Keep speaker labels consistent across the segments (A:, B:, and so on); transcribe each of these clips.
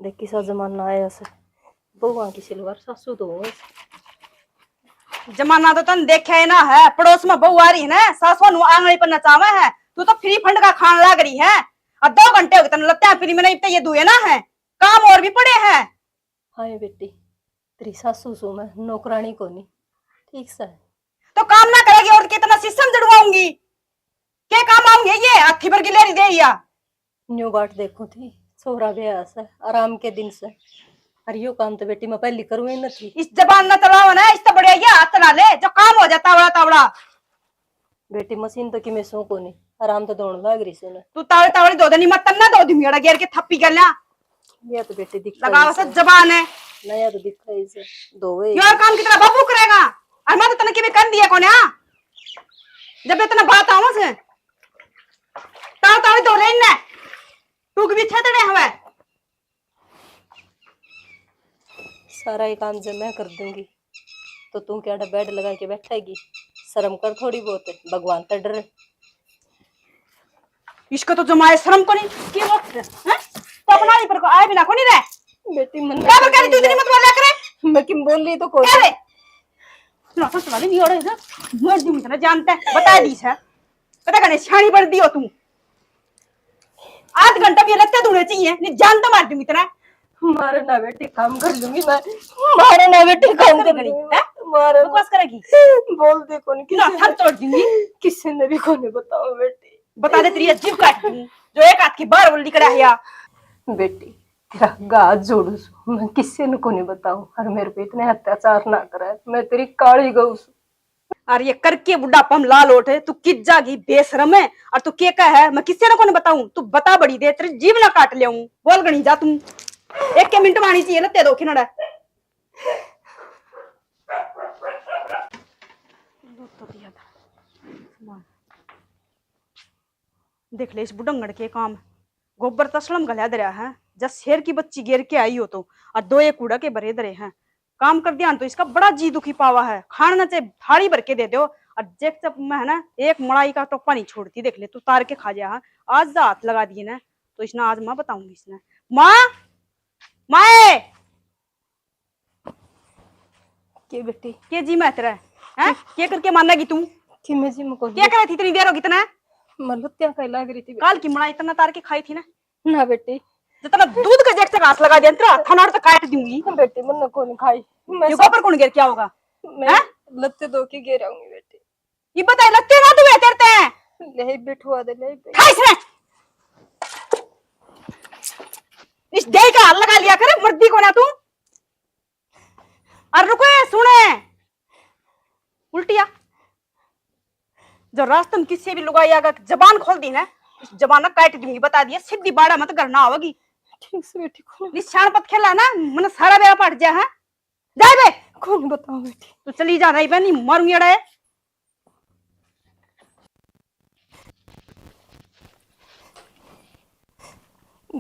A: देख किसा जमाना आया से बहुआ की सिलवर सासू तो हो।
B: जमाना तो तन देखे है ना है। पड़ोस में बहू आ रही है ना, सासवा नु आंगली पर नचावे है। तू तो फ्री फंड का खान लाग रही है। अब 2 घंटे हो गए तन लत्ते फ्री में नहीं ये दुए ना है, काम और भी पड़े हैं।
A: हाय बेटी तेरी सासू सो मैं नौकरानी को नहीं ठीक से
B: तो काम ना करेगी और कितना सिस्टम जड़वाऊंगी, क्या काम आऊंगी ये हाथी पर गिलेरी दे या
A: न्यू बाट देखो थी सोरा गया से आराम के दिन से। अरे यो काम तो बेटी मैं पहली करूँ ही नहीं।
B: इस जबान न चलाओ ना, इस तो बढ़िया ये हाथ चला ले जो काम हो जाता बड़ा तावड़ा।
A: बेटी मशीन तो कि मैं सो को नहीं आराम तो दौड़ लाग रही से
B: तू तावड़े तावड़े दो दिन मत ना दो दिन मेरा गेर के थप्पी कर ला
A: ये तो बेटी दिखता
B: लगाओ से जबान है
A: नया तो दिखता है इसे दो वे
B: यार। काम कितना बाबू करेगा और मैं तो तने के कर दिया कोने हां जब इतना बात आवा से ताव ताव दो ले ने तू भी छतड़े हवे
A: सारा ही काम जब मैं कर दूंगी तो तू क्या बेड लगा के बैठेगी। शर्म कर थोड़ी बहुत है भगवान का डर।
B: इसको तो जमाए शर्म को नहीं की वक्त है तो अपना ही पर को आए बिना को नहीं रहे।
A: बेटी मन
B: क्या कर तू इतनी मत बोला करे।
A: मैं किम बोल ली तो कोई
B: क्या रे सुना तो वाली नहीं ओड़े ना मर दूं इतना जानता है बता दी है पता करने छानी पड़ दी हो तू। आध घंटा भी लगता धुने चाहिए नहीं जानता मार दूं इतना।
A: मारे ना बेटी काम कर लूंगी मैं मारे ना बेटी काम कर लूंगी मारे
B: बकवास करेगी
A: बोल दे कौन
B: ना थर तोड़ दूंगी
A: किसी ने भी कोने बताओ बेटी
B: बता दे तेरी जीभ काट दूं जो एक हाथ की बार बोल निकला है या
A: बेटी तेरा गाज जोड़ू मैं किसी ने कोने बताऊं और मेरे पे इतने अत्याचार ना करे मैं तेरी काली गऊ।
B: और ये करके बुढ़ापा में लाल ओठ है तू किस जागी बेशरम है और तू क्या कह है मैं किसी ने कोने बताऊं तू बता बड़ी दे तेरी जीभ ना काट ले बोल गणी जा तू एक के मिनट मानी चाहिए लत्ते दो खिनड़ा देख ले इस बुढ़ंगड़ के काम गोबर तसलम गला दरिया है जब शेर की बच्ची गिर के आई हो तो और 2 एक कूड़ा के भरे दरे हैं काम कर दिया तो इसका बड़ा जी दुखी पावा है। खाना चाहिए थाली भर के दे दो और देख जब मैं है ना एक मड़ाई का टोपा नहीं छोड़ती देख ले तू तार के खा जा। आज जा हाथ लगा दिए ना तो इसने आज माँ बताऊंगी इसने माँ माए
A: के बेटी
B: के जी मैं तेरा है क्या करके मानेगी तू
A: कि मैं जी मुको
B: क्या कर रही थी इतनी देर हो कितना
A: मतलब क्या कह लग रही थी
B: काल की मड़ाई इतना तार के खाई थी
A: ना बेटी
B: जितना दूध का जैसे घास लगा दिया तेरा थाना तो काट दूंगी
A: बेटी मन को नहीं खाई मैं
B: ये गोबर कौन गिर क्या होगा
A: मैं लत्ते दो की गिर आऊंगी बेटी
B: ये बता लगते ना तू तेरते हैं
A: ले बिठवा दे ले
B: खाइस रे इस दे का हाल लगा लिया करे मर्दी को ना तू और रुको सुने उल्टिया जो रास्ते में किसी भी लुगाई अगर जबान खोल दी ना इस जबान काट दूंगी बता दिया सीधी बाड़ा मत करना होगी
A: ठीक से बेटी को
B: निशान पत खेला ना मन सारा बेड़ा पट जा है जा बे
A: कौन बताओ बेटी
B: तू चली जा रही बनी मरूंगी अड़े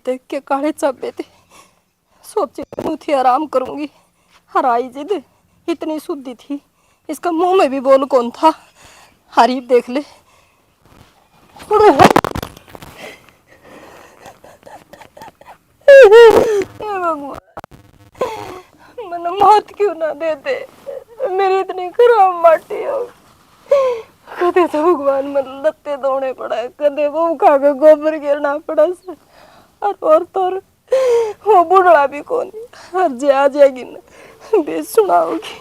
A: देख के काले चाबे थे सोचे थी आराम करूंगी हराई जिद इतनी शुद्धि थी इसका मुंह में भी बोल कौन था हरीफ देख ले भगवान मन मौत क्यों ना देते मेरी इतनी खराब माटी हो कदे तो भगवान मन लत्ते दौड़े पड़ा कदे वो खा के गोबर गिरना पड़ा और तो वो बुढ़ा भी कौन हर जे आ जाएगी ना बेस सुनाओगी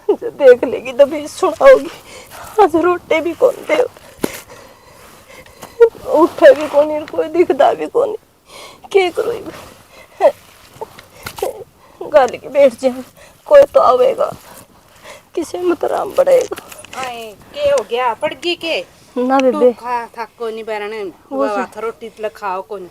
A: जो देख लेगी तो बेस सुनाओगी। आज रोटे भी कौन दे उठे भी कौन कोई दिखता भी कौन के करो गाली के बैठ जाए कोई तो आवेगा किसे मतराम पड़ेगा।
C: आए के हो गया पड़गी के
A: ना बेबे
C: खा थको नहीं बरने
A: वो
C: रोटी खाओ कोन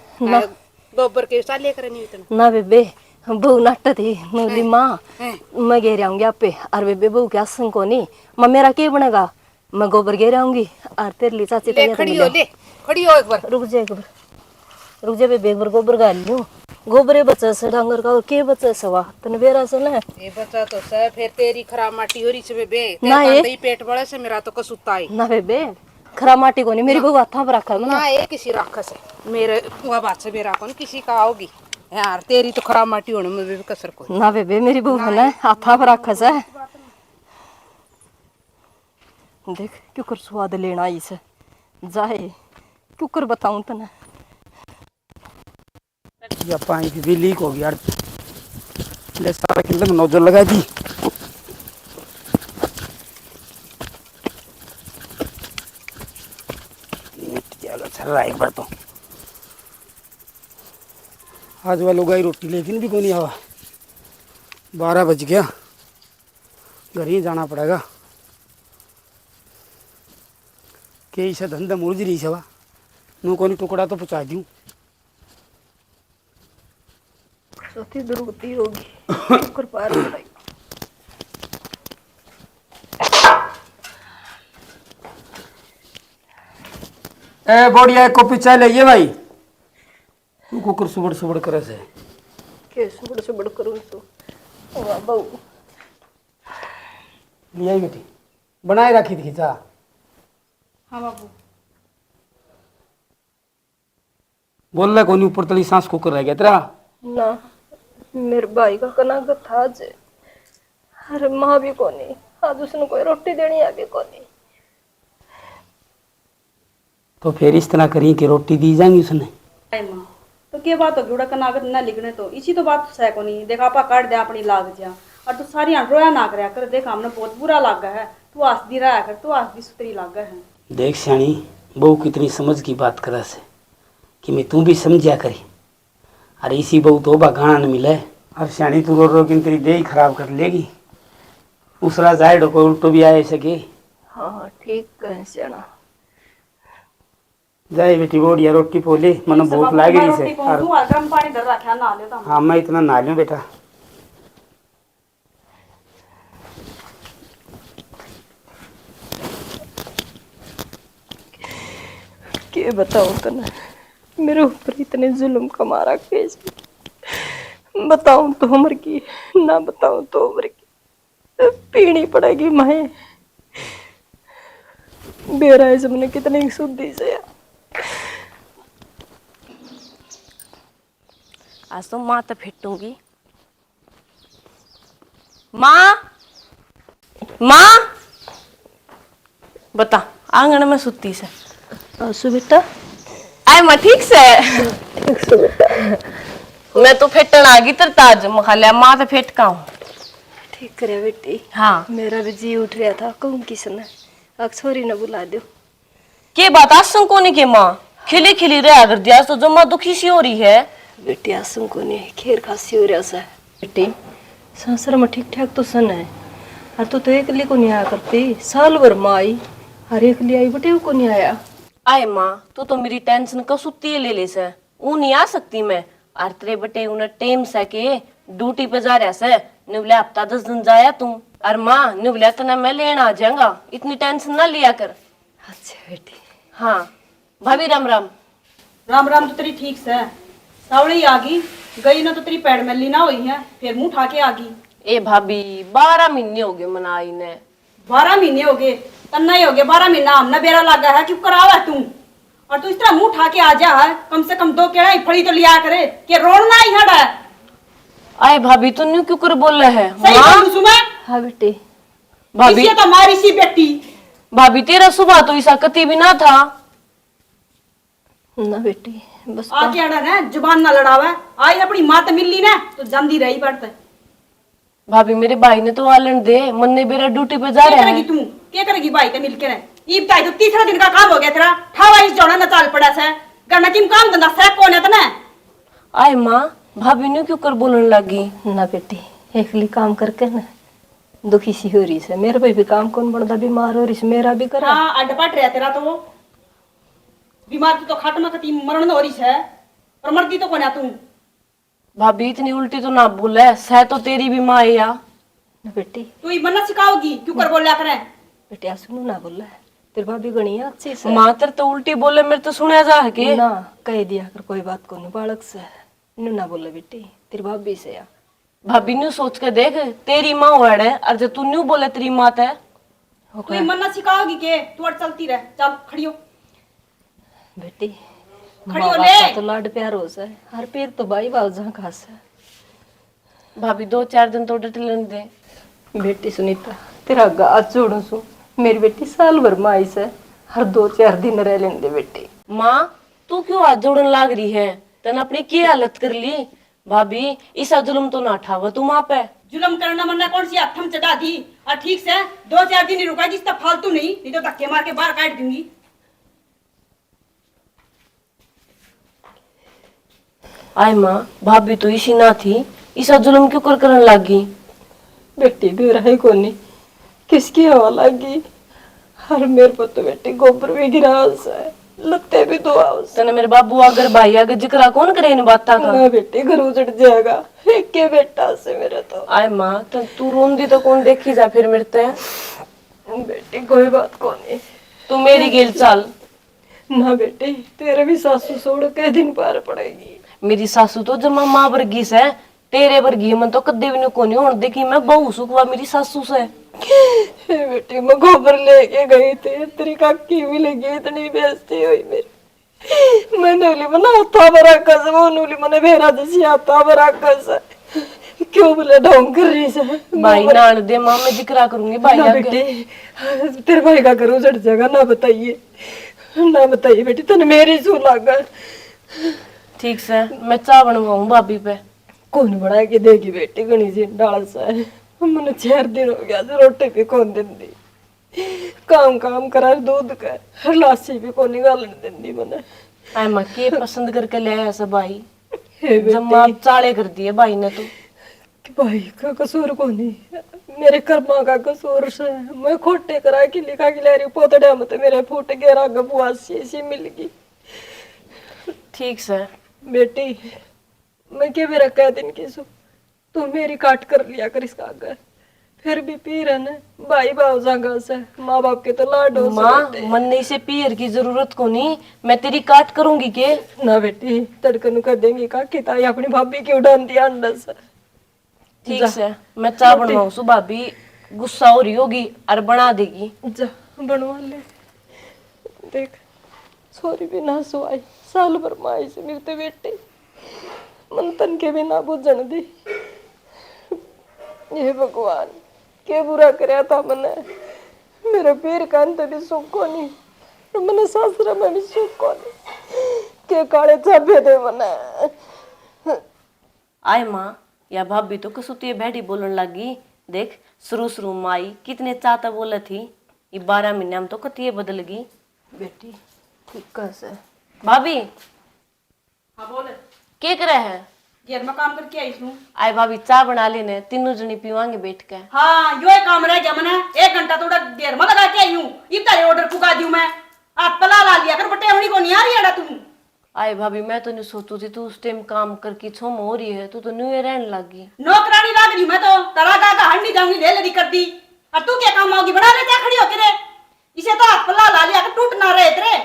C: गोबर के साले करनी इतना
A: ना बेबे बहू नाट थी नूली माँ मैं घेर आऊंगी आप पे और बेबे बहू क्या संग को नहीं माँ मेरा क्या बनेगा मैं गोबर घेर आऊंगी और तेरे लिए चाची
C: ले खड़ी हो एक बार
A: रुक जा एक बार रुक जा बेग भर गोबर गाल लियो गोबरे बचा से डांगर का और के बचा सवा तने बेरा से ना
C: ये बचा तो से फिर तेरी खराब माटी हो रही से बेबे
A: ना
C: तेरा
A: ये-
C: दही पेट बड़े से मेरा तो कसुता है
A: ना बेबे खरा माटी को नहीं मेरी बहू हाथा पर रखा
C: ना ये किसी राक्षस है मेरे वो बात से मेरा कौन किसी का आओगी यार तेरी तो खराब माटी होने में भी कसर कोई
A: ना बेबे मेरी बहू है ना हाथा पर रखा से देख क्यों कर स्वाद लेना आई से जाए क्यों कर बताऊं तने
D: या पानी की भी लीक हो गई यार ले सारा किंतु नोजल लगा दी चल रहा है एक बार तो आज वालों गई रोटी लेकिन भी कोई नहीं आवा 12 बज गया घर ही जाना पड़ेगा के इसे धंधा मुड़ रही सवा नू कोनी टुकड़ा तो पहुँचा दूँ
A: सोती दुर्गति होगी कर पार लड़ाई
D: ए बढ़िया एक कॉपी चाय ले भाई तू कुकर सुबड़ सुबड़ करे से
A: के सुबड़ सुबड़ करूं तो वाह बहू
D: लिया बेटी बनाए रखी थी चा
B: हाँ बाबू
D: बोल रहा कोनी ऊपर तली सांस कुकर रह गया तेरा
A: ना मेरे भाई का कना का था आज अरे माँ भी कोनी आज उसने कोई रोटी देनी आ भी कोनी
D: तो फिर इस तरह करी कि रोटी दी जाएंगी उसने
B: अरे माँ तो क्या बात होगी उड़ा कनागत ना लिखने तो इसी तो बात सह को नहीं देखा आपा काट दे अपनी लाग जा और तू सारी रोया ना करया कर देख हमने बहुत बुरा लागा है तू हंसदी रहा कर तू हंसदी सुतरी लागा है
D: देख सियाणी बहू कितनी समझ की बात करा से कि मैं तू भी समझा करी अरे इसी बहू तो गाना न मिले अब सियाणी तू रो रो कि तेरी देह ही खराब कर लेगी उसरा जाए कोई उल्टो भी आए सके
A: हाँ ठीक है सियाना
D: जाए बेटी बोड़िया रोटी पोले मन भूख लाग रही से
B: तू गर्म पानी धर रखा ना ले तो
D: हाँ मैं इतना नहा लूँ बेटा
A: के बताऊं तने मेरे ऊपर इतने जुल्म का मारा केस बताऊं तो उम्र की ना बताऊं तो उम्र की पीनी पड़ेगी माए बेरा है सबने कितनी शुद्धि से आज तो माँ तो फिटूंगी माँ माँ बता आंगन में सुती से आसू बेटा आए मैं ठीक से मैं तो फेटन आ गई तर ताज मखालिया माँ तो फेट का हूँ ठीक करे बेटी हाँ मेरा भी जी उठ रहा था कहूँ किसने अक्सोरी न बुला दो के बात आसू को नहीं के माँ खिली खिली रहा अगर दिया तो जो माँ दुखी सी हो रही है बेटी आसू को नहीं खेर खासी हो रहा सा बेटी संसार में ठीक ठाक तो सन है और तू तो एकली को नहीं आया करती साल भर माँ आई हर एकली आई बेटे को नहीं आया आए माँ तू तो मेरी टेंशन का सुत्ती ले ले से ऊ नहीं आ सकती मैं और तेरे बेटे उन्हें टेम से के ड्यूटी पे जा रहा से निवले हफ्ता 10 दिन जाया तू और माँ निवले तो ना मैं लेना आ जाऊंगा इतनी टेंशन ना लिया कर अच्छा बेटी हाँ भाभी राम राम
B: राम राम तो तेरी ठीक से सावड़ी आ गई ना तो तेरी पैर मैली ना हुई है फिर मुंह उठा के आ गई
A: ए भाभी 12 महीने हो गए मनाई ने
B: 12 महीने हो गए तन्ना ही हो गया 12 महीना हमने बेरा लगा है क्यों करावा तू और तू इस तरह मुंह उठा के आ जा है कम से कम 2 केड़ा ही फड़ी तो लिया करे कि रोना ही हड़ा है
A: आए भाभी तू न्यू क्यों कर बोल रहा है
B: सही बोलूं सुमा
A: हाँ बेटी भाभी
B: इसी तो मारी सी बेटी
A: भाभी तेरा सुबह तो ऐसा कति भी ना था ना बेटी बस
B: आके अड़ा ना जुबान ना लड़ावा आई अपनी मां तो मिली ना तो जंदी रही पड़ता
A: भाभी मेरे भाई ने तो आलन दे मन्ने बेरा ड्यूटी पे जा रहा है
B: तू क्या करेगी भाई ते मिलके रह ईब ताई तो तीसरा दिन का काम हो गया तेरा ठावा इस जोड़ा ना चाल पड़ा से करना किम काम धंधा से कौन है तना
A: आए माँ भाभी ने क्यों कर बोलने लगी ना बेटी एकली काम करके ना दुखी सी हो रही है मेरे भाई भी काम कौन बनता बीमार हो रही है मेरा भी करा
B: हाँ अड्डपट रहा तेरा तो बीमार तो खाट में कती मरण हो रही है और मरती तो कौन है तू
A: भाभी इतनी उल्टी तो ना बोले सह तो तेरी भी माँ है या बेटी
B: तू ये मन्ना सिखाओगी क्यों कर बोल लिया करे
A: बेटी आप सुनो ना बोला तेरी भाभी गणी है अच्छी से।
E: माँ तेरे तो उल्टी बोले मेरे तो सुना जा है के
A: ना कह दिया कर कोई बात को नहीं बालक से नू ना बोले बेटी तेरी भाभी से या
E: भाभी न्यू सोच के देख तेरी माँ वड़ है और जो तू न्यू बोले तेरी माँ है
B: तू मन्ना सिखाओगी के तू और चलती रह चल खड़ी हो
A: बेटी
B: खड़ी
A: माँ
B: हो
A: बाप
B: ले।
A: का तो लाड प्यार हो से हर पीर तो भाई भाव जहाँ खास है।
E: भाभी 2-4 दिन तो डट लेने दे
A: बेटी सुनीता तेरा गाज जोड़ू सु मेरी बेटी साल भर में आई से हर 2-4 दिन रह लेने दे बेटी।
E: माँ तू क्यों हाथ जोड़न लाग रही है तन अपनी की हालत कर ली भाभी ऐसा जुल्म तो ना ठावा तू माँ पे
B: जुलम करना मन्ना कौन सी हथम चढ़ा दी और ठीक से 2-4 दिन ही रुका जिसका फालतू नहीं तो धक्के मार के बाहर काट दूंगी।
E: आय माँ भाभी तो इसी ना थी ऐसा जुल्म क्यों कर करन लागी
A: बेटी भी रही कोनी किसकी हवा लगी हर मेरे पर तो बेटी गोबर भी गिरा है लगते भी दुआ से
E: तने मेरे बाबू अगर भाई अगर जिक्रा कौन करे इन बातों का
A: ना बेटी घर उजड़ जाएगा एक के बेटा से मेरे तो।
E: आय माँ तू रोंदी तो कौन देखी जा फिर मेरे ते
A: बेटी कोई बात को नहीं
E: तू मेरी गेल चाल
A: ना बेटी तेरे भी सासू छोड़ के दिन पार पड़ेगी।
E: मेरी सासू तो जमा माँ वर्गीस है तेरे वर्गी मन तो कदे भी कोनी होने देखी मैं बहु सुखवा मेरी सासू से
A: हे बेटी मैं गोबर लेके गई थी तेरी काकी भी लगी इतनी बेइज्जती हुई मेरी मैंने बोली मना आता बरा कस वो नूली मने भेरा जैसी आता बरा कस क्यों बोले ढोंग कर रही है
E: भाई नाल दे माँ मैं जिक्रा करूंगी भाई
A: ना
E: आगे
A: बेटी तेरे भाई का घर उजड़ जाएगा ना बताइए बेटी तने मेरी सू लागा
E: ठीक से मैं चाय बनवाऊं भाभी पे
A: कौन बना के देगी बेटी गणी जी डाल सा है मैंने 4 दिन हो गया जो रोटी भी कौन देंदी काम करा दूध का लासी भी कौन गालन देंदी मैंने।
E: आय माँ के पसंद करके ले आया सब भाई
A: हे
E: जम्मा चाले कर दिए भाई ने तो
A: कि भाई का कसूर कोनी मेरे कर्मा का कसूर से मैं खोटे करा के लिखा के ले रही पोतड़े में तो मेरे फूट गया राग बुआसी ऐसी मिल गई।
E: ठीक से
A: बेटी मैं क्या मेरा कह दिन की सु तू मेरी काट कर लिया कर इसका आगे फिर भी पी रहे न भाई भाव जागा से माँ बाप के तो लाड हो
E: माँ मन नहीं से पीर की जरूरत को नहीं मैं तेरी काट करूंगी के
A: ना बेटी तड़कन कर देंगी का कि ताई अपनी भाभी की उड़ान दिया अंडा से।
E: ठीक से मैं चाय बनवाऊं सु भाभी गुस्सा हो रही होगी और बना देगी
A: जा बनवा ले देख सॉरी भी ना सुआई साल भर माई से मिलते बेटे मन तन के भी ना बुझन दी। ये भगवान के बुरा कराया था मैंने मेरे पीर का अंत भी सुख को नहीं मैंने सासरा में भी सुख को नहीं के काले चाबे दे मैंने।
E: आय माँ या भाभी तो कसुती बैठी बोलने लगी देख शुरू माई कितने चाहता बोले थी ये 12 महीने में तो कतिये बदल गई
A: बेटी ठीक कैसे
E: भाभी
B: हाँ बोल
E: के करे है
B: घर में काम करके आई हूँ।
E: आय भाभी चाय बना लेने तीनों जनी पीवांगे बैठ के
B: हाँ यो ही काम रह गया मैंने 1 घंटा थोड़ा देर में लगा के आई हूँ इतना ऑर्डर पुगा दूं मैं आप पला ला लिया कर बटे होनी को नहीं आ रही है तुम।
E: आय भाभी मैं तो नहीं सोचू थी तू उस टाइम काम करके छोम हो रही है तू तो न्यू ईयर रहने लगी
B: नौकरानी लाग रही मैं तो तरा का हंडी जाऊंगी ले लेदी कर दी और तू क्या काम आओगी बना ले क्या खड़ी होके रे इसे तो हाथ पला ला लिया कर टूट ना रहे तेरे।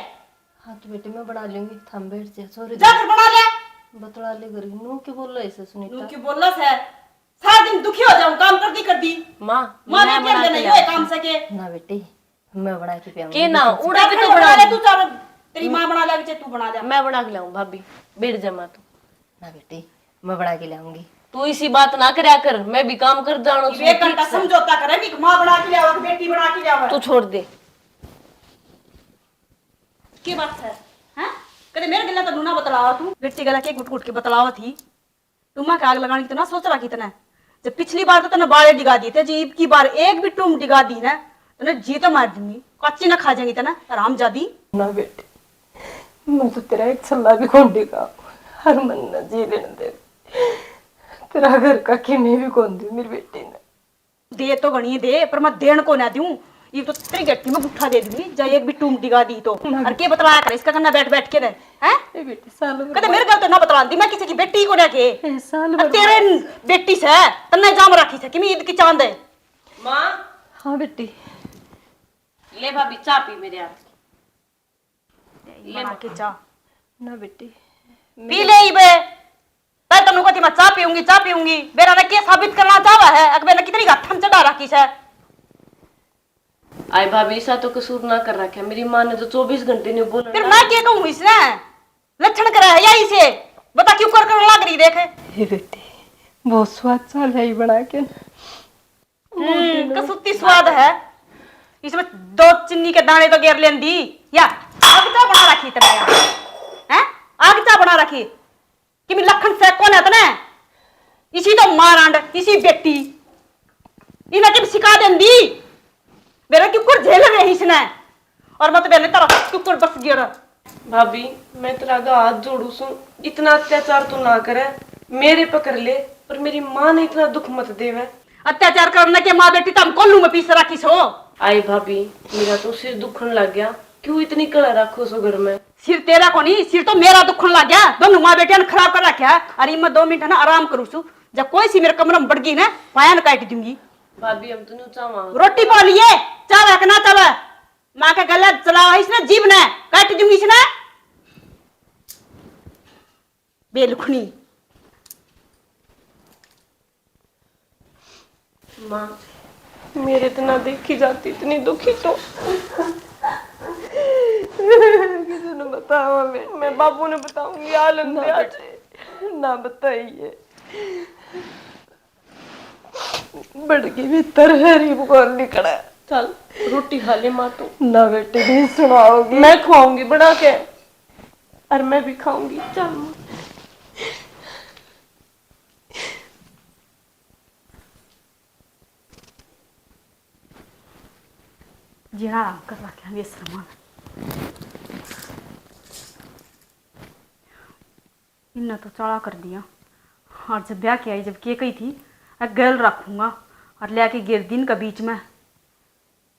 A: हाँ तो बेटी मैं बना लूंगी थम बैठ जा सॉरी
B: जाकर बना ले
A: बतला ले करी नू के बोल रहे ऐसे
B: तू
A: सुनीता
B: क्यों बोल रहा है सारा दिन दुखी हो जाऊं काम कर दी
E: माँ
B: मां
E: मैं
B: ने
E: बना
B: क्या
E: के
B: लेना
E: लाऊं।
B: ये काम से के
A: ना बेटी मैं बना के पियाऊंगी
E: के ना उड़ा
B: जा
E: के
B: खड़ी
E: तो
B: बना
E: बना
B: ले तू चार तेरी मां बना ले तू बना जा
E: मैं बना के लाऊं भाभी बैठ जा माँ तू
A: ना बेटी मैं बना के लाऊंगी
E: तू इसी बात ना करया कर मैं भी काम कर जानो
B: ये 1 घंटा समझौता करे कि मां बना के लाओ बेटी बना के लाओ
E: तू छोड़ दे
B: की बात है हैं कदे मेरे गला तो नूना बतलावा तू बेटी गला के गुट गुट के बतलावा थी तुम मां आग लगाने की तो ना सोच रहा कितना जब पिछली बार तो तने बाले डिगा दिए थे जी की बार एक भी टूम डिगा दी ना तने जी तो मार दूंगी कच्ची ना खा जाएंगी तना आराम जादी
A: ना बेटी मैं तो तेरा एक छल्ला भी कौन देगा हर मन न जी लेने दे तेरा घर का किने भी कौन दे मेरी बेटी ने
B: दे तो गणी दे पर मैं देन को ना दूं ये तो तेरी गट्टी में गुट्ठा दे दूंगी जा एक भी टूम डिगा दी तो और के बतलाया कर इसका करना बैठ बैठ के रहे हैं
A: ए बेटी साल भर
B: कदे मेरे घर तो ना बतलांदी मैं किसी की बेटी को लेके
A: ए साल भर
B: तेरे बेटी से तन्ने जाम रखी से कि मैं ईद की चांद है
E: माँ
A: हाँ बेटी
E: ले भाभी चाय पी मेरे यार।
B: बना के चाह
A: ना बेटी
B: पी ले ही बे। मैं तनु को मैं चाह पीऊंगी बेरा ने क्या साबित करना चाहवा है अकबे ने कितनी गाठन चढ़ा रखी है।
E: आई भाभी ऐसा तो कसूर ना कर रखा है, मेरी माँ ने तो 24 घंटे नहीं बोला।
B: फिर मैं क्या कहूँ इसने लक्षण करा है या इसे बता क्यों कर लग रही देख।
A: हे बेटी बहुत स्वाद चाल है बना के
B: कसुत्ती स्वाद है इसमें 2 चीनी के दाने तो गेर लेंदी या आग चा बना रखी तने यार हैं आग चा बना रखी कि मैं लखन से कौन है तने इसी तो मारांड इसी बेटी इना के सिखा देंदी मेरा क्यों झेल रही इसने और मत मैंने तेरा क्यों बस गिर।
E: भाभी मैं तेरा आगे हाथ जोड़ू सू, इतना अत्याचार तो ना करे, मेरे पकड़ ले पर मेरी माँ ने इतना दुख मत देवे।
B: अत्याचार करने के माँ बेटी तम कोल्लू में पीस रखी सो।
E: आई भाभी मेरा तो सिर दुखन लग गया, क्यों इतनी कड़ा रखो सो घर में।
B: सिर तेरा को नहीं सिर तो मेरा दुखन लग गया दोनों माँ बेटिया ने खराब कर रखा है। अरे मैं 2 मिनट है ना आराम करूँ सू जब कोई सी मेरे कमरे में बढ़ गई ना पायन काट दूंगी।
E: भाभी हम तो नहीं चावा
B: रोटी पा लिए चावा के ना चावा माँ का गला चला इसने जीव ने काट दूंगी इसने बेलखनी।
E: माँ मेरे इतना देखी जाती इतनी दुखी तो
A: किसी ने बताओ
E: मैं बाबू ने बताऊंगी आलम
A: ना
E: ने आज।
A: ना बताइए बड़की भीतर हरी बुखार निकला है।
E: चल रोटी खा ले माँ तू।
A: ना बेटी नहीं सुनाओगी
E: मैं खुआऊंगी बना के और मैं भी खाऊंगी। चल माँ।
B: जीना आराम कर रखे ये सामान इन्ना तो चढ़ा कर दिया। और जब ब्याह की आई जब के गई थी गैल रखूंगा और ले आके गिर दिन का बीच में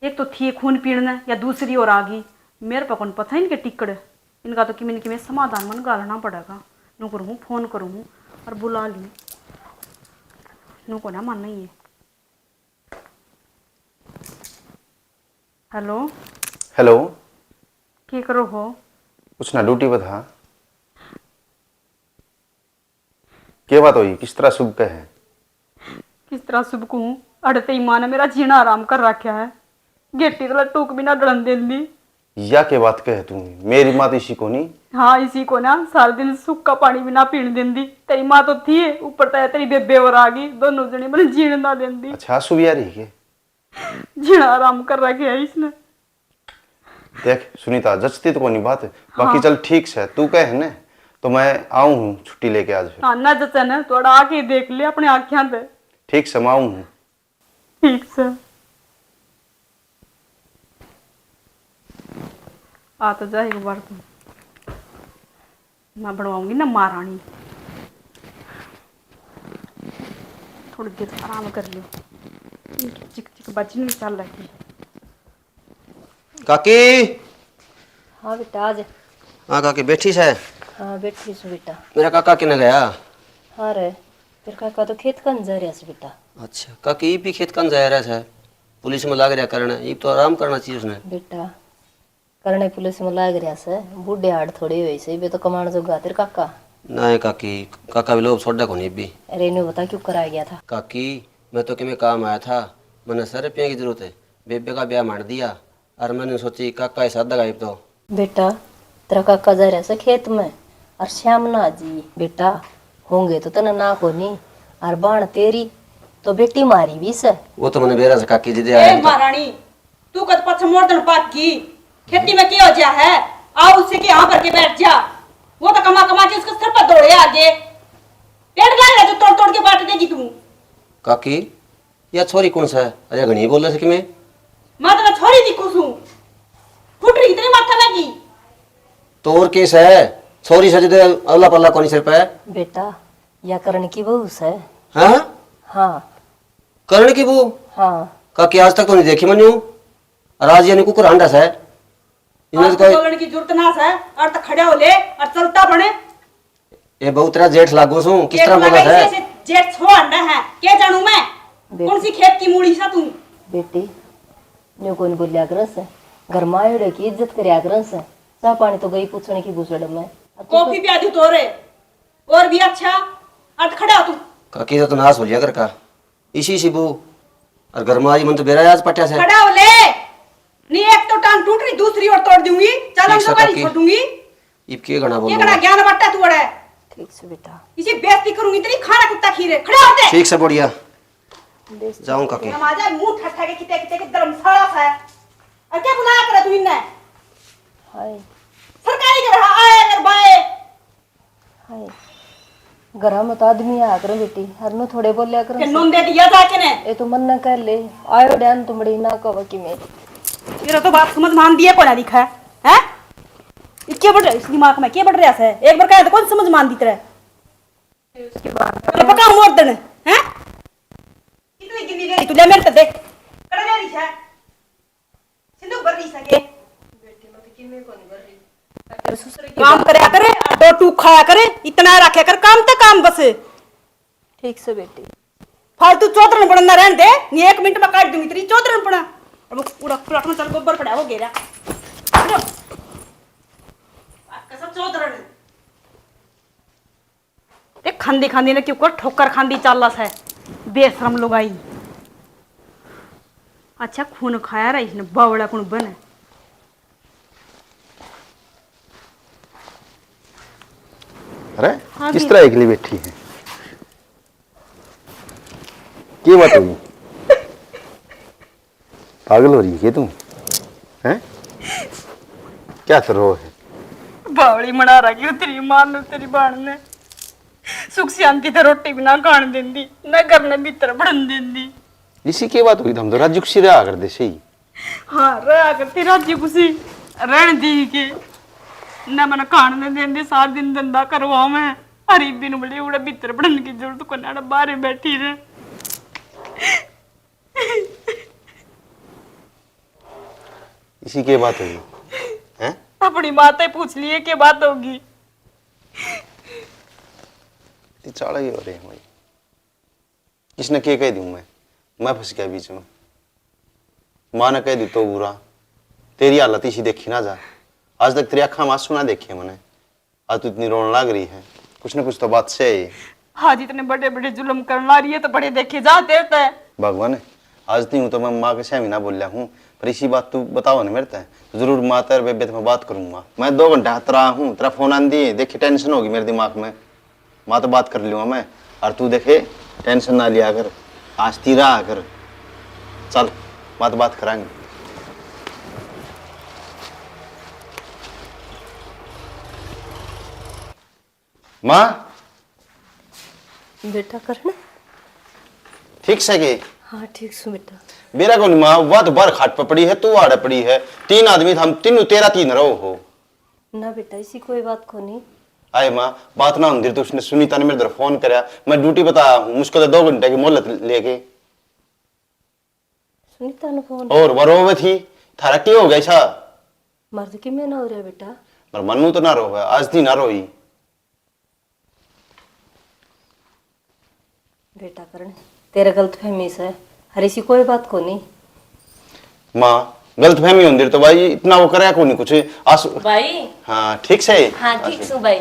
B: एक तो थी खून पीड़ना या दूसरी और आ गई मेरे पर कौन पता इनके टिकड़ इनका तो कि मैं समाधान मन गालना पड़ेगा। नु करूँ फोन करूँ और बुला ली नु को ना मानना ही है। हेलो
F: हेलो
B: की करो हो
F: कुछ ना ड्यूटी पर था। क्या बात हुई किस तरह शुभ है?
B: किस तरह सुबह कहूँ अड़ते ही माँ ने मेरा जीना आराम कर रखा है गेटी तो टूक भी ना डलन देंदी।
F: या के बात कहे तू मेरी माँ तो इसी को नहीं।
B: हाँ इसी को ना सारे दिन सूखा पानी भी ना पीने देंदी। तेरी माँ तो थी ऊपर तो तेरी बेबे और आ गई दोनों जने मैंने जीने ना देंदी।
F: अच्छा शुभ यार ही के
B: जीना आराम कर रखे है इसने।
F: देख सुनीता जचती तो कोई नहीं बात बाकी हाँ। चल ठीक से तू कहे ना तो मैं आऊँ हूँ छुट्टी लेके आज फिर।
B: हाँ ना जचन थोड़ा आके देख ले अपने आँखियां पे।
F: ठीक से मैं आऊँ हूँ।
B: ठीक से आ तो जाए एक बार तुम मैं बनवाऊंगी ना महारानी थोड़ी देर आराम कर लो चिक चिक बजनी चल रही।
G: काकी
E: हाँ बेटा आज।
G: हाँ काकी बैठी है।
E: हाँ बैठी सु बेटा।
G: मेरा काका किने गया?
E: हाँ रे तेरे काका तो खेत कन जा रहा बेटा।
G: अच्छा काकी भी खेत कन जा रहा है पुलिस में लाग रहा करना ये तो आराम करना चाहिए उसने।
E: बेटा करने पुलिस में लाग रहा से बूढ़े हाड़ थोड़ी हुई से तो कमाण जोगा तेरे काका।
G: नहीं काकी काका भी लोग छोड़ा को नहीं भी।
E: अरे इन्हें बता क्यों कराया गया था?
G: काकी मैं तो कि काम आया था मैंने 100 रुपये की जरूरत है बेबे का ब्याह मार दिया और मैंने सोची काका ऐसा दगाई तो।
E: बेटा तेरा काका जा रहा से खेत में और श्याम ना जी बेटा होंगे तो तना ना को नहीं और बाण तेरी तो बेटी मारी भी से।
G: वो तो मैंने बेरा से काकी जी
B: ए महारानी तू कद पछ मोड़न पात की खेती में क्या हो जा है आओ उससे के यहाँ पर के बैठ जा वो तो कमा कमा के उसके सर पर दौड़े आगे पेड़ लग रहा जो तोड़ तोड़ के बांट देगी तू।
G: काकी या छोरी कौन सा है अरे घनी बोल रहा है कि
B: मैं तो छोरी दी कुसू फुट रही इतनी माथा लगी
G: तो और केस है छोरी सज दे अल्लाह पल्ला कौन सिर पे है।
E: बेटा या करण की बहू से।
G: हाँ
E: हाँ
G: करण की वो
E: हाँ
G: काकी आज तक तो नहीं देखी मैंने राज यानी कुकुर अंडा है
B: इन्हें तो बोलने की जरूरत ना है और तो खड़ा हो ले और चलता बने
G: ये बहुत तरह जेठ लागू सू किस तरह बोला है
B: जेठ छो अंडा है क्या जानू मैं कौन सी खेत की मूड़ी सा तू।
E: बेटी न्यू कौन बोलिया कर से
A: घर में आयोड़े की इज्जत करया करन से चाह पानी तो गई पूछने की घुसड़ में
B: कॉफी पिया दूं तोरे और भी अच्छा अर्थ खड़ा हो तू
G: काकी तो नाश हो लिया कर का इसी शिबू और घर में आज मन तो बेरा आज पट्या से
B: खड़ा हो ले नहीं एक तो टांग टूट रही दूसरी और तोड़ दूंगी चल हम
G: ठीक से
B: सवारी
G: काकी।
B: छोड़ दूंगी
G: इब के गणा
B: ये
G: बोलो
B: कड़ा ज्ञान बट्टा तू अड़े
A: ठीक से बेटा
B: इसी बेइज्जती करूंगी तेरी खाना कुत्ता खीरे खड़ा होते
G: ठीक से बढ़िया जाऊं काकी
B: नमाजा मुंह ठठा के किते किते के धर्मशाला है और क्या बुलाया करे तू इन्ने
A: हाय
B: सरकारी कर रहा आए अगर बाए
A: हाय घर में तो आदमी आ कर बेटी हर नो थोड़े बोलिया कर
B: के नोन दे दिया जाके ने
A: ए तो मन न कर ले आयो ध्यान तुमड़ी ना कहो कि मैं
B: तेरा तो बात समझ मान दिए कोना लिखा है हैं क्या बढ़ रहा है इस दिमाग में क्या बढ़ रहा है एक बार कहे तो कौन समझ मान दी तेरे उसके बाद पका मोर दन हैं कितनी गिनी ले तू ले मेरे ते देख कड़ा ले रही है सिंधु भर रही सके काम करया करे दो टू खाया करे इतना रखे कर काम ते काम बस
A: ठीक से बेटी
B: फालतू चौधरन पड़ना रहने दे नहीं 1 मिनट में काट दूंगी तेरी चौधरन पड़ा अब पूरा पूरा में चल गोबर पड़ा हो गेरा सब चौधरन देख खांदी खांदी ने क्यों कर ठोकर खांदी चालस है बेशरम लोग आई अच्छा खून खाया रहा इसने बावड़ा कौन बने
F: अरे किस तरह अकेली बैठी है क्या बात होगी पागल हो रही है तुम हैं क्या कर रहे है
B: बावड़ी मना रही तेरी मां ने तेरी बाण ने सुख शांति ते रोटी भी ना खान देंदी ना घर ने भीतर बढ़न देंदी
F: इसी की बात होगी तो हम तो राजू खुशी रहा कर दे सही
B: हाँ रहा करती राजी खुशी रहन दी के ना मैंने खान ने देंदी सारा दिन धंधा करवा मैं हरी बिन बड़ी उड़े भीतर बढ़न की जरूरत को ना बाहर बैठी रहे
F: इसी की बात होगी हैं
B: अपनी बातें पूछ लिए क्या बात होगी
F: इतनी चाड़ा ही हो रही है भाई किसने क्या कह दूं मैं फंस गया बीच में माँ ने कह दी तो बुरा तेरी हालत इसी देखी ना जा आज तक तेरी आँखों में आंसू ना देखे मैंने आज तू इतनी रोने लग रही है कुछ ना कुछ तो बात से है
B: आज इतने बड़े बड़े जुल्म करना रही है तो बड़े देखे जाते होता है
F: भगवान आज नहीं हूँ तो मैं माँ के से ना बोल रहा हूँ पर इसी बात तू बताओ ना मेरे तो जरूर माँ तेरे बेबे तो मैं बात करूंगा मैं 2 घंटे हाथ रहा हूँ तेरा फोन आन दिए देखी टेंशन होगी मेरे दिमाग में माँ तो बात कर लूँगा मैं और तू देखे टेंशन ना लिया कर आज तीरा आकर चल माँ तो बात कराएंगे माँ
A: बेटा करना
F: ठीक से के
A: हाँ ठीक से बेटा
F: मेरा कौन माँ वह तो बार खाट पर पड़ी है तू आड़े पड़ी है 3 आदमी हम तीनों तेरा 3 रहो हो
A: ना बेटा इसी कोई बात को नहीं
F: आए माँ बात ना होती तो उसने सुनीता ने मेरे तरफ फोन कराया मैं ड्यूटी बताया हूँ मुझको तो 2 घंटे की मोहलत लेके
A: सुनीता ने फोन
F: और वो रोवे थी थारा क्या हो गया ऐसा
A: मर्द की मैं ना हो रहा बेटा
F: पर मनु तो ना रोवे आज थी ना रोई
A: बेटा करण तेरा गलत फहमी से हर इसी कोई बात को नहीं
F: माँ गलत फहमी होती तो भाई इतना वो कराया को नहीं कुछ आंसू
E: भाई
F: हाँ ठीक से
E: हाँ ठीक सु भाई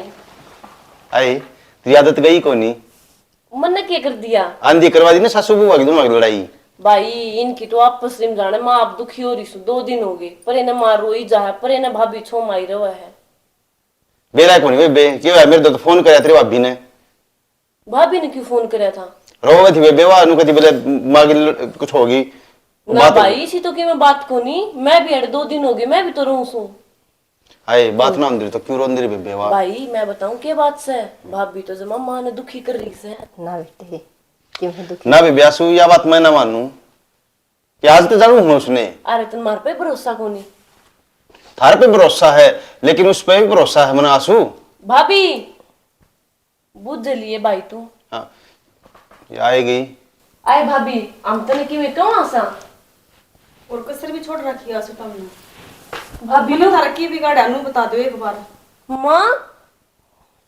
F: आई तेरी आदत गई को नहीं
E: मन ने क्या कर दिया
F: आंधी करवा दी ना सासू बुआ की दोनों की लड़ाई
E: भाई इनकी तो आपस में जाने माँ आप दुखी हो रही सु 2 दिन हो गए पर इन्हें माँ रोई जा है पर इन्हें भाभी छो माई रहा है
F: बेरा को नहीं बे क्यों है मेरे तो फोन कराया तेरे भाभी ने
E: भाभी ने क्यों फोन कराया था
F: रोवे थी बेवा नु कहती बोले माँ की कुछ होगी
E: ना भाई इसी तो की मैं बात को नहीं मैं भी 2 दिन हो गए मैं भी तो रो सू
F: हाय बात ना होती तो क्यों रोंदी रही बेवा
E: भाई मैं बताऊं क्या बात से भाभी तो जमा माँ ने दुखी कर रही से
A: ना बेटे क्यों है दुखी
F: ना भी ब्यासू या बात मैं ना मानू कि आज तो जानू हूँ उसने
E: अरे तुम्हारे पे भरोसा को नहीं
F: थारे पे भरोसा है लेकिन उस पे भी भरोसा है मना आंसू
E: भाभी बुझ लिए भाई तू
F: हाँ ये आएगी
E: आए भाभी हम तो की वे क्यों आसा
B: और कसर भी छोड़ रखी है सुता में
E: भाभी
B: बिना थारा की बिगाड़ा नु बता दो एक बार
E: माँ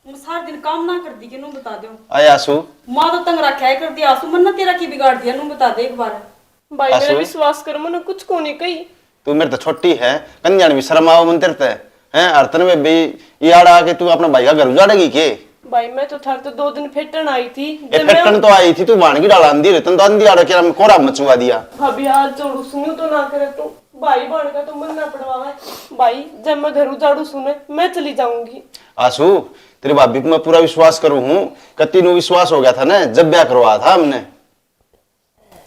B: मैं सारा दिन काम ना कर दी के नु बता दो
F: आए आंसू
B: माँ तो तंग रखा है कर दिया आसू मन ना तेरा की बिगाड़ दिया नु बता दे एक बार
A: भाई
F: आंसू?
A: मेरा विश्वास कर मैंने कुछ को नहीं कही
F: तू मेरे तो छोटी है, कन्याण भी शर्म आओ मन तेरे हैं अर्तन में भी ये आड़ा आके तू अपना भाई का घर उजाड़ेगी के?
H: भाई मैं तो थार तो 2 दिन फेटन आई थी।
F: ये फेटन तो आई थी, तू वाणगी डाला अंधी रतन तो अंधी आड़ा के कोरा मचुआ दिया।
H: भाभी हाथ जोड़ू सुनू तो ना करे तू, भाई बन का तो मन ना पड़वावा है। भाई जब मैं घर उजाड़ू सुने मैं चली जाऊंगी।
F: आसू तेरी भाभी को मैं पूरा विश्वास करूं हूं, कत्ती नु विश्वास हो गया था ना जब ब्याह करवाया था हमने।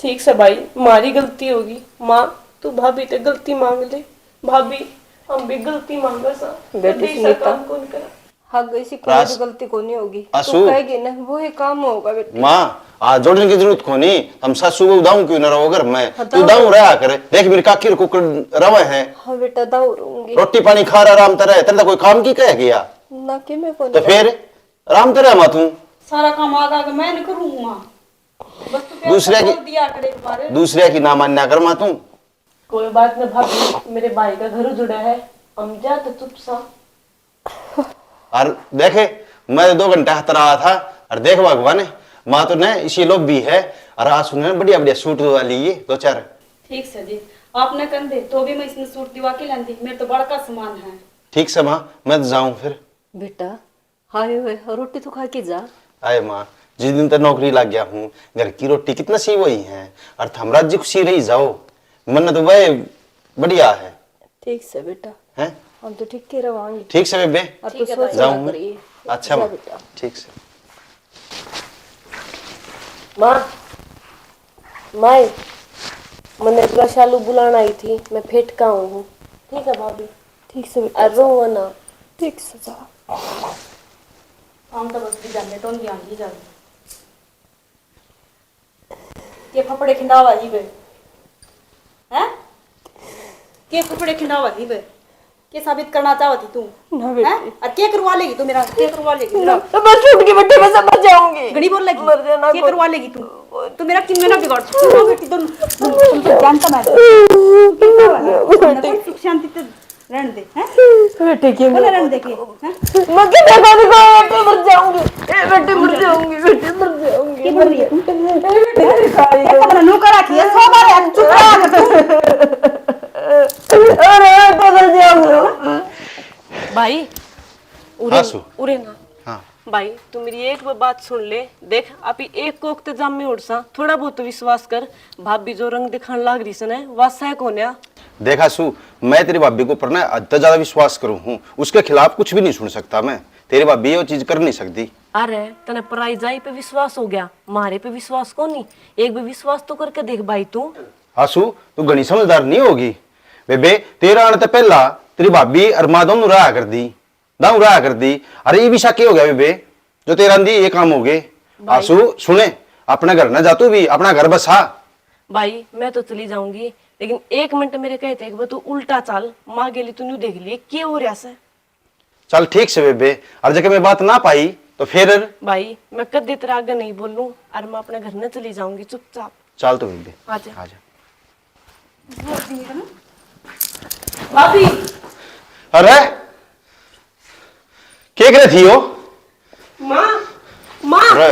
H: ठीक से भाई मारी गलती होगी, माँ तू भाभी ते गलती मांग ले। भाभी हम भी गलती मांगा सा
A: बेटी
H: कभी
A: सुनीता।
H: काम कौन करा।
A: हाँ ऐसी कोई भी गलती को नहीं होगी,
F: आसू।
A: तू कहेगी ना वो ही काम होगा बेटी।
F: माँ आज जोड़ने की जरूरत को नहीं, हम सासू को दाऊ क्यों न रहो घर में, तू दाऊ रहा कर। देख मेरी काकी कुकर रवे हैं,
A: हाँ बेटा दाऊ रहूंगी
F: रोटी पानी खा रहा आराम तरह तेरे तो कोई काम की कह गया
A: ना कि मैं कौन
F: तो फिर आराम तरह माँ तू
B: सारा काम आगा के मैं नहीं करूँ माँ, बस तू प्यार
F: दूसरे
B: से
F: की-
B: बोल दिया करे एक बार।
F: दूसरे की ना मान्या कर माँ तू।
H: कोई बात ना भाभी, मेरे भाई का घर जुड़ा है, हम जा तो चुपचाप।
F: और देखे मैं 2 घंटे हाथ रहा था और देख भगवान माँ तो ने इसी लोग भी है और आज सुने बढ़िया बढ़िया सूट वाली ये 2-4।
B: ठीक से जी आपने कर दे तो भी मैं इसने सूट दिवा के लाती, मेरे तो बड़का सामान है।
F: ठीक से माँ मैं तो जाऊं फिर।
A: बेटा हाय हुए रोटी तो खा के जा।
F: आए माँ जिस दिन तक नौकरी लग गया हूँ घर की रोटी कितना सी वही है और थमराज जी खुशी रही जाओ मन तो वह बढ़िया है।
A: ठीक से बेटा
F: हैं
A: हम तो ठीक के रवांगे।
F: ठीक से बेबे
A: अब तो सोच
F: जाऊं
A: ना
F: मैं?
A: करिए।
F: अच्छा
A: जा
F: माँ
A: बेटा।
F: ठीक से।
H: माँ माए मैंने तेरा शालू बुलाना आई थी, मैं फेट का हूँ। ठीक है भाभी,
A: ठीक से बेटा
H: और रो ना।
A: ठीक से जा।
B: हम तो बस भी जाने तो नहीं आंगी जा के कपड़े खिंडावा जी बे हैं, के कपड़े खिंडावा जी बे, के साबित करना चाहती तू
A: ना
B: हैं?
A: बेटी
B: और के करवा लेगी तू मेरा, के करवा लेगी मेरा
A: तो बस छूट की बेटी मैं समझ जाऊंगी।
B: घड़ी बोल लगी
A: मर जाना
B: के
A: कोई-
B: करवा लेगी तू मेरा किन में ना बिगाड़ तू बेटी दोनों तुम जानता मैं सुख शांति से रहने दे हैं,
A: बेटे की
B: बोले रहने दे के हैं,
A: मैं कितने को बेटे मर जाऊंगी, ए बेटे मर जाऊंगी, बेटे मर जाऊंगी।
B: के बोल रही है तू
A: बेटे खाई
B: एक अपना नौकर रखी है सो बार चुप रहा तू
A: अरे तो मर जाऊंगी।
H: भाई
F: आंसू।
H: उरे ना
F: हाँ
H: भाई तू मेरी एक बात सुन ले। देख अभी एक कोक ते जाम में उड़सा, थोड़ा बहुत विश्वास कर। भाभी जो रंग दिखाने लाग रही सने वा सह कोन्या।
F: देखा सू मैं तेरी भाभी को ऊपर ना अत्ता ज्यादा विश्वास करूं हूँ, उसके खिलाफ कुछ भी नहीं सुन सकता मैं। तेरी भाभी ये चीज कर नहीं सकती।
H: अरे तने पराई जाई पे विश्वास हो गया, मारे पे विश्वास को नहीं। एक भी विश्वास तो करके देख भाई तू।
F: आसू तू घनी समझदार नहीं होगी बेबे, तेरा आने तो पहला तेरी भाभी और माँ दोनों रहा कर दी, दाऊ रहा कर दी। अरे ये भी शक हो गया बेबे जो तेरा अंधी ये काम हो गए। आसू सुने अपना घर ना जा, तू भी अपना घर बसा।
H: भाई मैं तो चली जाऊंगी, लेकिन 1 मिनट मेरे कहते हैं तू उल्टा चाल। माँ गेली तू न्यू देख लिए क्या हो रहा से।
F: चल ठीक से बेबे, और जगह मैं बात ना पाई तो फिर
H: भाई मैं कद तेरा आगे नहीं बोलूं और मैं अपने घर में चली जाऊंगी चुपचाप।
F: चल तो बेबे
H: आजा।
F: आजा।
H: भाभी
F: अरे क्या कर रही हो?
H: माँ माँ
F: अरे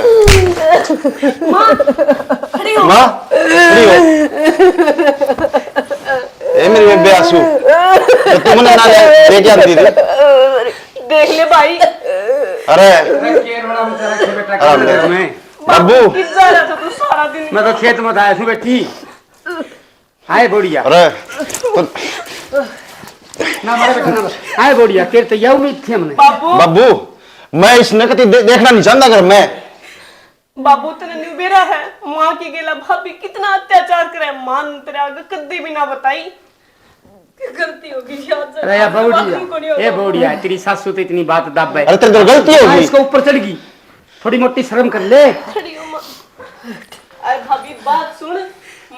H: माँ खड़ी हो।
F: माँ खड़ी हो। ए मेरी बेबे आसू तो तुमने ना लेके आती थी।
H: देख ले भाई
F: अरे बाबू
H: किस जा रहा था तू सारा दिन।
D: मैं तो खेत में आया थी बैठी आए बोड़िया
F: अरे तो
D: ना मारे बेटा ना आए बोड़िया तेरे तो यह उम्मीद थी हमने।
H: बाबू
F: बाबू मैं इस नकती देखना नहीं चाहता घर में।
H: बाबू तेरे निबेरा है, माँ की गेला भाभी कितना अत्याचार करे। माँ ने तेरे आगे कद्दी भी ना बताई। गलती होगी याद से।
D: अरे यार
H: बाबू को नहीं
D: बोड़िया ए
H: होगा।
D: बोड़िया तेरी सासू तो इतनी बात दब है।
F: अरे तेरे तो गलती
D: हाँ,
F: होगी।
D: इसको ऊपर चढ़ गई, थोड़ी मोटी शर्म कर ले।
H: खड़ी हो माँ। अरे भाभी बात सुन,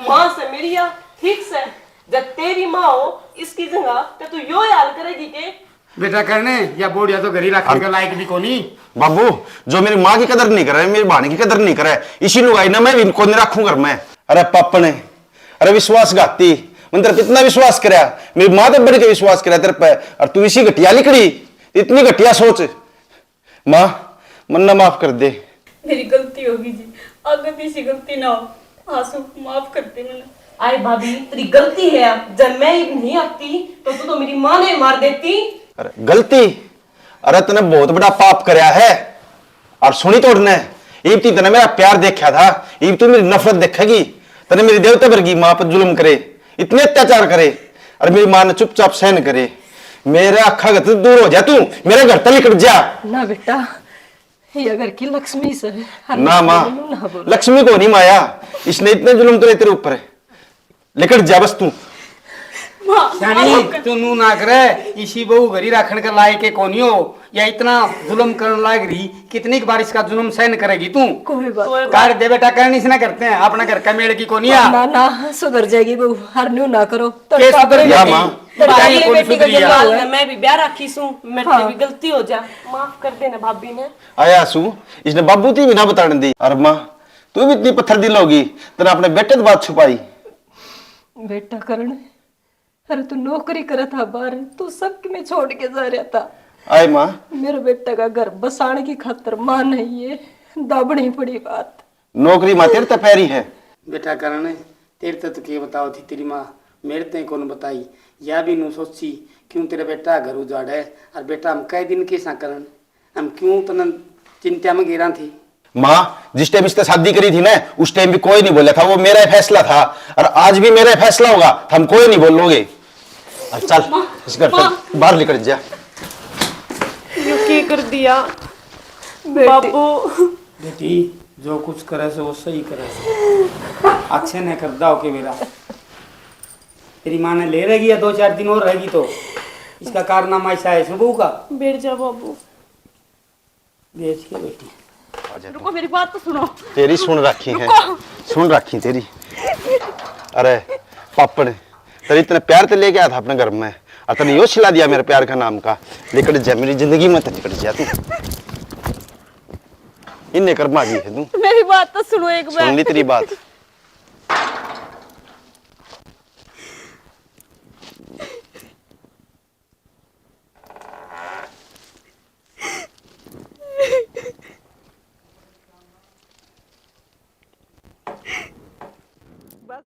H: माँ से मेरी या ठीक से जब तेरी माँ हो इसकी जगह तो तू यो हाल करेगी के।
D: बेटा करने या बोड़िया तो घरी रखने का लायक भी कोनी।
F: बाबू जो मेरी माँ की कदर नहीं करे, मेरी भाणी की कदर नहीं करे, इसी लुगाई ना मैं इनको नहीं रखूं घर में। अरे पापा ने अरे विश्वासघाती मैंने तेरे पे इतना विश्वास कराया, मेरी माँ तो बढ़ के विश्वास कराया तेरे पे, और तू इसी घटिया लिखड़ी इतनी घटिया सोच। माँ मन्ना माफ कर दे।
B: मेरी गलती होगी जी, आगे किसी गलती ना हो। आंसू माफ कर दे मैंने।
H: आए भाभी तेरी गलती है। जब मैं ही नहीं आती तो तू तो मेरी माँ ने मार देती।
F: अरे गलती? अरे तूने बहुत बड़ा पाप करया है। और सुनी तोड़ने इब ती तने मेरा प्यार देखा था, इब तू मेरी नफरत देखेगी। तने मेरी देवता वर्गी माँ पर जुल्म करे, इतने अत्याचार करे, और मेरी माँ ने चुपचाप सहन करे। मेरे अखा घर से दूर हो जा, तू मेरे घर तक निकल जा।
A: ना बेटा, ये घर की लक्ष्मी से
F: ना माँ, लक्ष्मी को नहीं माया, इसने इतने जुल्म करे तेरे ऊपर। लेकर जा बस तू।
D: शानी तू नू ना करे, इसी बहू घरी रखने के लायक के कोनी हो, या इतना जुल्म करने लायक रही, कितनी बार इसका जुल्म सहन करेगी तू?
A: कोई बात
D: कार दे बेटा करनी से ना करते हैं, अपना घर का मेड़ की कोनिया।
A: ना ना, सुधर जाएगी बहू, हर न्यू ना करो।
D: के सुधर
F: जा
D: जाएगी?
F: माँ।
H: भाभी
D: कौन
H: बेटी का
D: सुधरी है?
H: जवाल है, मैं भी ब्याह राखी सू, मेरे भी गलती हो जा, माफ कर देना भाभी ने।
F: आया सू, इसने बाबू थी भी ना बताने दी। अरे माँ तू भी इतनी पत्थर दिल होगी, तेने अपने बेटे की बात छुपाई।
A: बेटा करण, अरे तू नौकरी करा था बाहर, तू सबके में छोड़ के जा रहा था।
F: आए माँ,
A: मेरे बेटा का घर बसाने की खातर मां नहीं है, दाबनी पड़ी बात।
F: नौकरी माँ तेरे तो पैरी है।
D: बेटा करण तेरे तो के बताओ थी तेरी माँ, मेरे ते कौन बताई। या भी नू सोची क्यों तेरा बेटा घर उजाड़ है, और बेटा हम कई दिन के सा करन, हम क्यों तन चिंता में गिरा थी।
F: माँ जिस टाइम इससे शादी करी थी ना, उस टाइम भी कोई नहीं बोला था, वो मेरा ही फैसला था, और आज भी मेरा ही फैसला होगा, हम कोई नहीं बोलोगे। अब चल इस घर से बाहर निकल जा।
H: यू की कर दिया बाबू।
D: बेटी जो कुछ करे से वो सही करे से, अच्छे ने कर दाओ के मेरा। तेरी माँ ने ले रहेगी या 2-4 दिन और रहेगी तो इसका कारनामा ऐसा है सुबह का।
H: बैठ जा बाबू।
D: बेच के बेटी
B: रुको मेरी बात तो सुनो।
F: तेरी सुन रखी है, सुन रखी तेरी। अरे पापड़ तेरी इतने प्यार ते लेके आया था अपने घर में, और तने यो सिला दिया मेरे प्यार का नाम का। निकट जा मेरी जिंदगी में, निकट जा तू। इन्ने कर माजी है तू।
B: मेरी बात तो सुनो एक बार।
F: सुन ली तेरी बात।